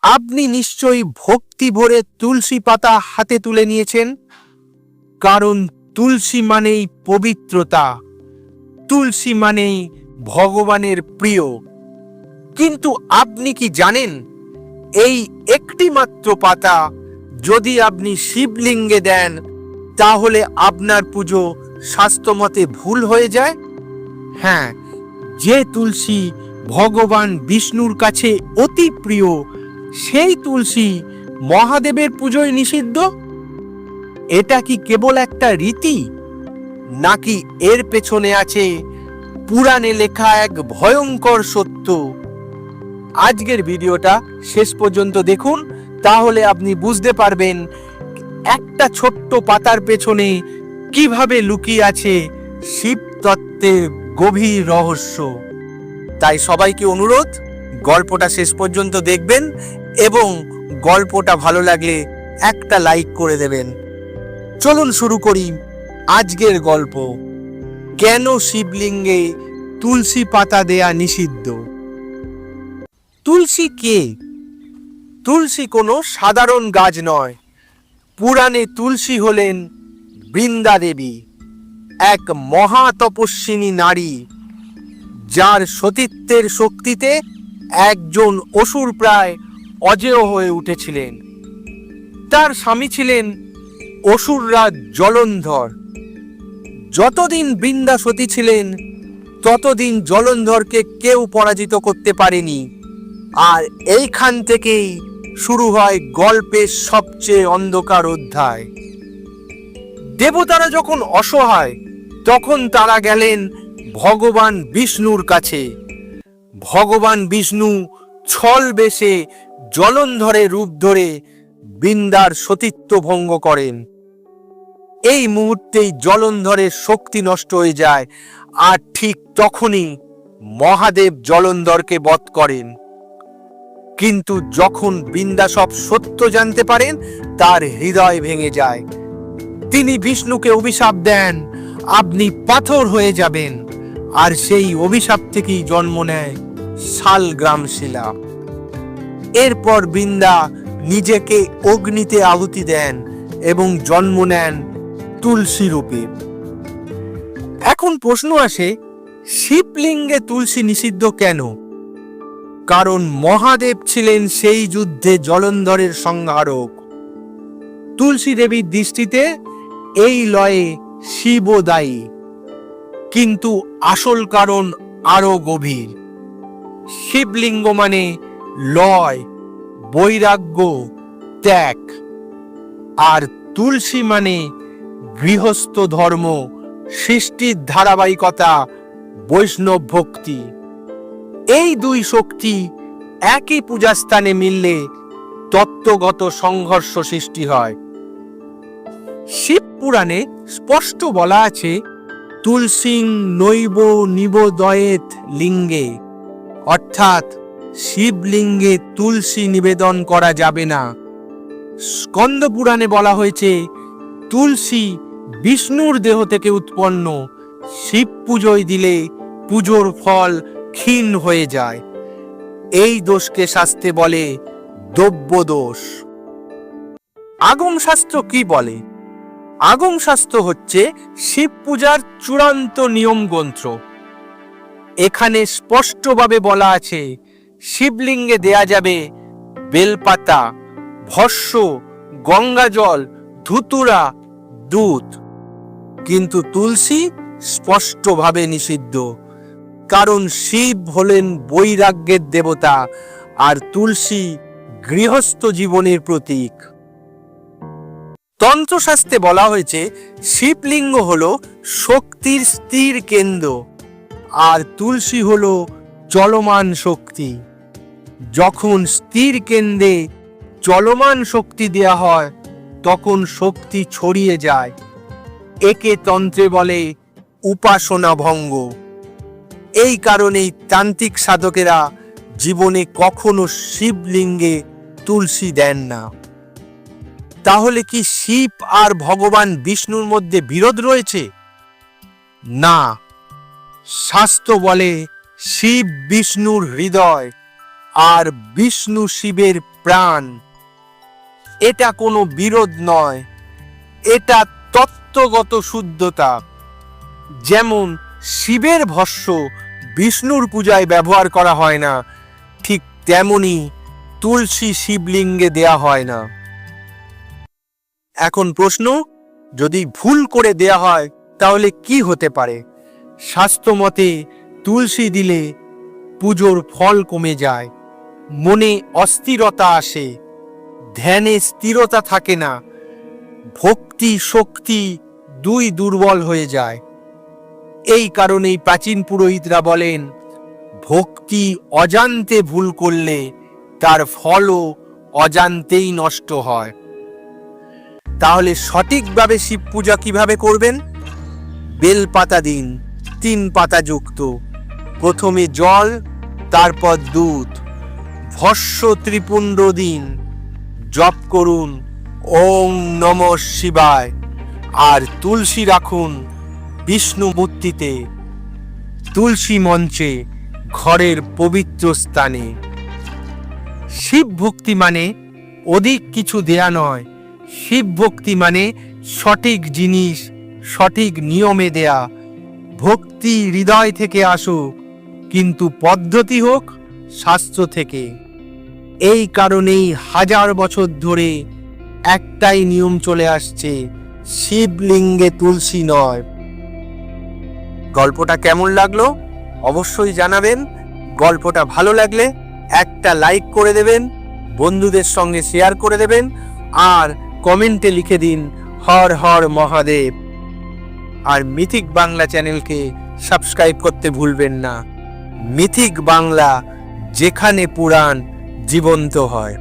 আপনি নিশ্চয়ই ভক্তি ভরে তুলসী পাতা হাতে তুলে নিয়েছেন, কারণ তুলসী মানেই পবিত্রতা, তুলসী মানেই ভগবানের প্রিয়। কিন্তু আপনি কি জানেন, এই একটি মাত্র পাতা যদি আপনি শিবলিঙ্গে দেন, তাহলে আপনার পুজো শাস্ত্রমতে ভুল হয়ে যায়? হ্যাঁ, যে তুলসী ভগবান বিষ্ণুর কাছে অতি প্রিয়, সেই তুলসী মহাদেবের পুজোয় নিষিদ্ধ। এটা কি কেবল একটা রীতি, নাকি এর পেছনে আছে পুরাণে লেখা এক ভয়ঙ্কর সত্য? আজকের ভিডিওটা শেষ পর্যন্ত দেখুন, তাহলে আপনি বুঝতে পারবেন একটা ছোট্ট পাতার পেছনে কিভাবে লুকিয়ে আছে শিব তত্ত্বের গভীর রহস্য। তাই সবাইকে অনুরোধ, গল্পটা শেষ পর্যন্ত দেখবেন এবং গল্পটা ভালো লাগলে একটা লাইক করে দেবেন। চলুন শুরু করি আজকের গল্প। কেন শিবলিঙ্গে তুলসী পাতা দেয়া নিষিদ্ধ? তুলসী কে? তুলসী কোনো সাধারণ গাছ নয়। পুরাণে তুলসী হলেন বৃন্দা দেবী, এক মহা তপস্বিনী নারী, যার সতীত্বের শক্তিতে একজন অসুর প্রায় অজেয় হয়ে উঠেছিলেন। তার স্বামী ছিলেন অসুররাজ জলন্ধর। যতদিন বৃন্দা সতী ছিলেন, ততদিন জলন্ধরকে কেউ পরাজিত করতে পারেনি। আর এইখান থেকেই শুরু হয় গল্পের সবচেয়ে অন্ধকার অধ্যায়। দেবতারা যখন অসহায়, তখন তারা গেলেন ভগবান বিষ্ণুর কাছে। ভগবান বিষ্ণু ছল বেশে জলন্ধরের রূপ ধরে বৃন্দার সতীত্ব ভঙ্গ করেন। এই মুহূর্তেই জলন্ধরের শক্তি নষ্ট হয়ে যায়, আর ঠিক তখনই মহাদেব জলন্ধরকে বধ করেন। কিন্তু যখন বৃন্দা সব সত্য জানতে পারেন, তার হৃদয় ভেঙে যায়। তিনি বিষ্ণুকে অভিশাপ দেন, আপনি পাথর হয়ে যাবেন। আর সেই অভিশাপ থেকেই জন্ম নেয় শালগ্রাম শিলা। এরপর বৃন্দা নিজেকে অগ্নিতে আহুতি দেন এবং জন্ম নেন তুলসী রূপে। এখন প্রশ্ন আসে, শিবলিঙ্গে তুলসী নিষিদ্ধ কেন? কারণ মহাদেব ছিলেন সেই যুদ্ধে জলন্ধরের সংহারক। তুলসী দেবীর দৃষ্টিতে এই লয়ে শিবও দায়ী। কিন্তু আসল কারণ আরো গভীর। শিবলিঙ্গ মানে লয়, বৈরাগ্য, ত্যাগ। আর তুলসী মানে গৃহস্থ ধর্ম, সৃষ্টির ধারাবাহিকতা, বৈষ্ণব ভক্তি। এই দুই শক্তি একই পূজাস্থানে মিললে তত্ত্বগত সংঘর্ষ সৃষ্টি হয়। শিব পুরাণে স্পষ্ট বলা আছে, তুলসীং নৈব নিবেদয়েৎ লিঙ্গে, অর্থাৎ শিবলিঙ্গে তুলসী নিবেদন করা যাবে না। স্কন্দ পুরাণে বলা হয়েছে, তুলসী বিষ্ণুর দেহ থেকে উৎপন্ন, শিব পুজোয় দিলে পুজোর ফল ক্ষীণ হয়ে যায়। এই দোষকে শাস্ত্রে বলে দ্রব্য দোষ। আগম শাস্ত্র কি বলে? আগম শাস্ত্র হচ্ছে শিব পূজার চূড়ান্ত নিয়ম গ্রন্থ। এখানে স্পষ্টভাবে বলা আছে, শিবলিঙ্গে দেয়া যাবে বেলপাতা, ভস্য, গঙ্গাজল, ধুতুরা, দুধ। কিন্তু তুলসী স্পষ্টভাবে নিষিদ্ধ, কারণ শিব হলেন বৈরাগ্যের দেবতা, আর তুলসী গৃহস্থ জীবনের প্রতীক। তন্ত্রশাস্ত্রে বলা হয়েছে, শিবলিঙ্গ হলো শক্তির স্থির কেন্দ্র, আর তুলসী হলো চলমান শক্তি। যখন স্থির কেন্দ্রে চলমান শক্তি দেয়া হয়, তখন শক্তি ছড়িয়ে যায়। একে তন্ত্রে বলে উপাসনা ভঙ্গ। এই কারণেই তান্ত্রিক সাধকেরা জীবনে কখনো শিবলিঙ্গে তুলসী দেন না। তাহলে কি শিব আর ভগবান বিষ্ণুর মধ্যে বিরোধ রয়েছে? না, শাস্ত্র বলে শিব বিষ্ণুর হৃদয়, আর বিষ্ণু শিবের প্রাণ। এটা কোনো বিরোধ নয়, এটা তত্ত্বগত শুদ্ধতা। যেমন শিবের ভস্য বিষ্ণুর পূজায় ব্যবহার করা হয় না, ঠিক তেমনি তুলসী শিবলিঙ্গে দেয়া হয় না। এখন প্রশ্ন, যদি ভুল করে দেয়া হয় তাহলে কি হতে পারে? শাস্ত্রমতে তুলসী দিলে পুজোর ফল কমে যায়, মনে অস্থিরতা আসে, ধ্যানে স্থিরতা থাকে না, ভক্তি শক্তি দুই দুর্বল হয়ে যায়। এই কারণেই প্রাচীন পুরোহিতরা বলেন, ভক্তি অজান্তে ভুল করলে তার ফলও অজান্তেই নষ্ট হয়। তাহলে সঠিকভাবে শিব পূজা কিভাবে করবেন? বেলপাতা দিন 3 পাতা যুক্ত, প্রথমে জল, তারপর দুধ। ভস্য ত্রিপুণ্ড দিন, জপ করুন ওম নমঃ শিবায়, আর তুলসী রাখুন বিষ্ণু মূর্তিতে, তুলসী মঞ্চে, ঘরের পবিত্র স্থানে। শিব ভক্তি মানে অধিক কিছু দেয়া নয়, শিব ভক্তি মানে সঠিক জিনিস সঠিক নিয়মে দেয়া। ভক্তি হৃদয় থেকে আসুক, কিন্তু পদ্ধতি হোক শাস্ত্র থেকে। এই কারণেই 1000 বছর ধরে একটাই নিয়ম চলে আসছে, শিবলিঙ্গে তুলসী নয়। গল্পটা কেমন লাগলো অবশ্যই জানাবেন। গল্পটা ভালো লাগলে একটা লাইক করে দেবেন, বন্ধুদের সঙ্গে শেয়ার করে দেবেন, আর কমেন্টে লিখে দিন হর হর মহাদেব। আর মিথিক বাংলা চ্যানেলকে সাবস্ক্রাইব করতে ভুলবেন না। মিথিক বাংলা, যেখানে পুরাণ জীবন্ত হয়।